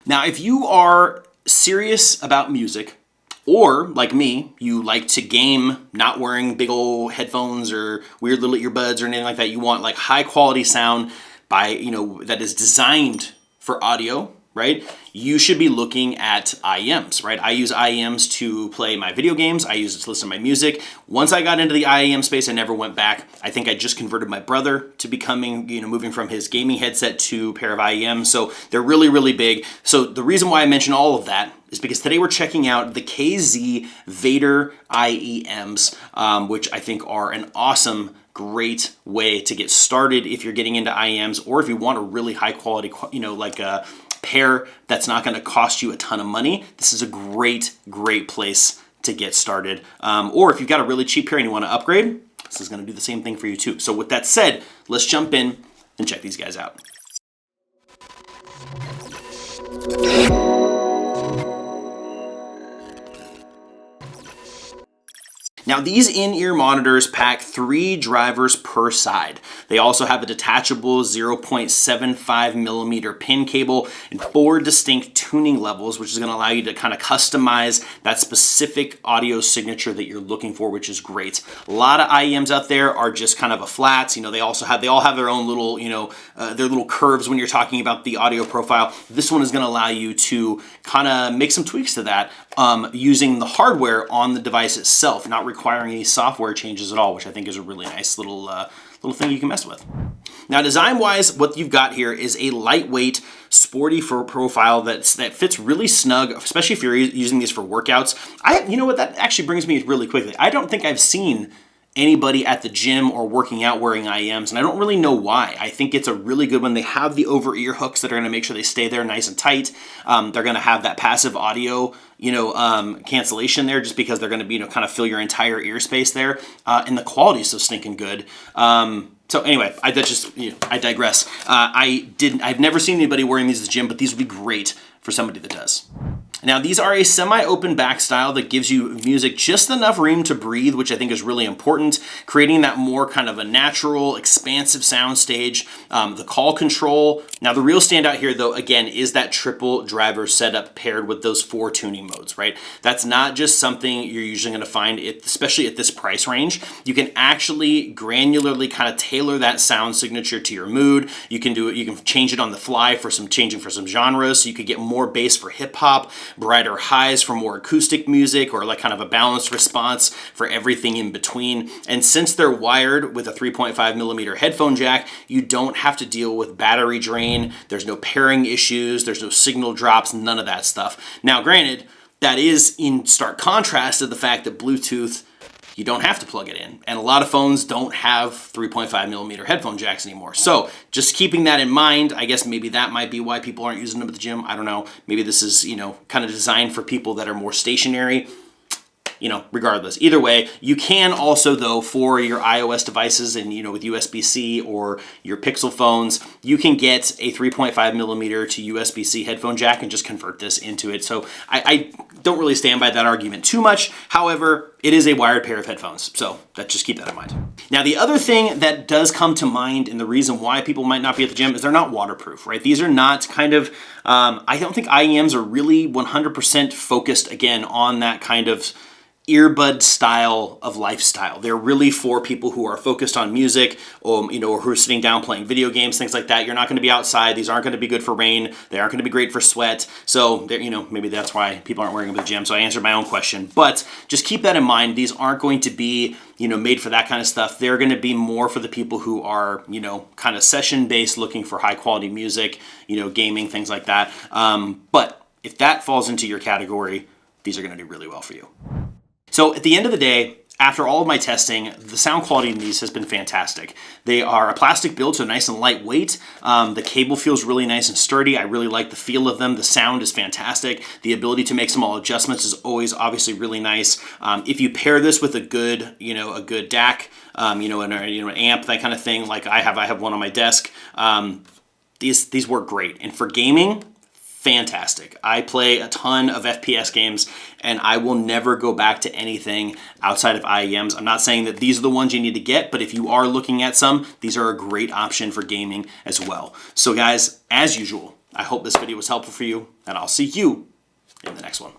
Now, if you are serious about music, or like me, you like to game not wearing big old headphones or weird little earbuds or anything like that, you want like high quality sound by, that is designed for audio, right? You should be looking at IEMs, right? I use IEMs to play my video games. I use it to listen to my music. Once I got into the IEM space, I never went back. I think I just converted my brother to becoming, moving from his gaming headset to a pair of IEMs. So they're really, really big. So the reason why I mention all of that is because today we're checking out the KZ Vader IEMs, which I think are an awesome, great way to get started if you're getting into IEMs, or if you want a really high quality, like a pair that's not going to cost you a ton of money. This is a great, great place to get started. Or if you've got a really cheap pair and you want to upgrade, this is going to do the same thing for you too. So with that said, let's jump in and check these guys out. Now, these in-ear monitors pack 3 drivers per side. They also have a detachable 0.75 millimeter pin cable and 4 distinct tuning levels, which is going to allow you to kind of customize that specific audio signature that you're looking for, which is great. A lot of IEMs out there are just kind of a flats. They all have their own little, their little curves when you're talking about the audio profile. This one is going to allow you to kind of make some tweaks to that using the hardware on the device itself, not requiring any software changes at all, which I think is a really nice little thing you can mess with. Now, design-wise, what you've got here is a lightweight, sporty profile that fits really snug, especially if you're using these for workouts. That actually brings me really quickly. I don't think I've seen anybody at the gym or working out wearing IEMs, and I don't really know why. I think it's a really good one. They have the over-ear hooks that are going to make sure they stay there nice and tight. They're going to have that passive audio, cancellation there, just because they're going to be, kind of fill your entire ear space there. And the quality is so stinking good. So anyway, I digress. I've never seen anybody wearing these at the gym, but these would be great for somebody that does. Now, these are a semi-open back style that gives you music just enough room to breathe, which I think is really important, creating that more kind of a natural, expansive sound stage. The call control. Now, the real standout here, though, again, is that triple driver setup paired with those 4 tuning modes, right? That's not just something you're usually going to find, especially at this price range. You can actually granularly kind of tailor that sound signature to your mood. You can change it on the fly for some genres. So you could get more bass for hip hop, brighter highs for more acoustic music, or like kind of a balanced response for everything in between. And since they're wired with a 3.5 millimeter headphone jack, you don't have to deal with battery drain. There's no pairing issues. There's no signal drops, none of that stuff. Now, granted, that is in stark contrast to the fact that Bluetooth, you don't have to plug it in. And a lot of phones don't have 3.5 millimeter headphone jacks anymore. So just keeping that in mind, I guess maybe that might be why people aren't using them at the gym. I don't know. Maybe this is, kind of designed for people that are more stationary. Regardless. Either way, you can also, though, for your iOS devices and, with USB-C or your Pixel phones, you can get a 3.5 millimeter to USB-C headphone jack and just convert this into it. So I don't really stand by that argument too much. However, it is a wired pair of headphones. So just keep that in mind. Now, the other thing that does come to mind, and the reason why people might not be at the gym, is they're not waterproof, right? These are not kind of, I don't think IEMs are really 100% focused, again, on that kind of earbud style of lifestyle. They're really for people who are focused on music, or who are sitting down playing video games, things like that. You're not going to be outside. These aren't going to be good for rain. They aren't going to be great for sweat. So, maybe that's why people aren't wearing them at the gym. So I answered my own question. But just keep that in mind. These aren't going to be, made for that kind of stuff. They're going to be more for the people who are, kind of session-based, looking for high-quality music, gaming, things like that. But if that falls into your category, these are going to do really well for you. So at the end of the day, after all of my testing, the sound quality in these has been fantastic. They are a plastic build, so nice and lightweight. The cable feels really nice and sturdy. I really like the feel of them. The sound is fantastic. The ability to make small adjustments is always obviously really nice. If you pair this with a good DAC, an amp, that kind of thing, like I have one on my desk, these work great. And for gaming, fantastic. I play a ton of FPS games, and I will never go back to anything outside of IEMs. I'm not saying that these are the ones you need to get, but if you are looking at some, these are a great option for gaming as well. So guys, as usual, I hope this video was helpful for you, and I'll see you in the next one.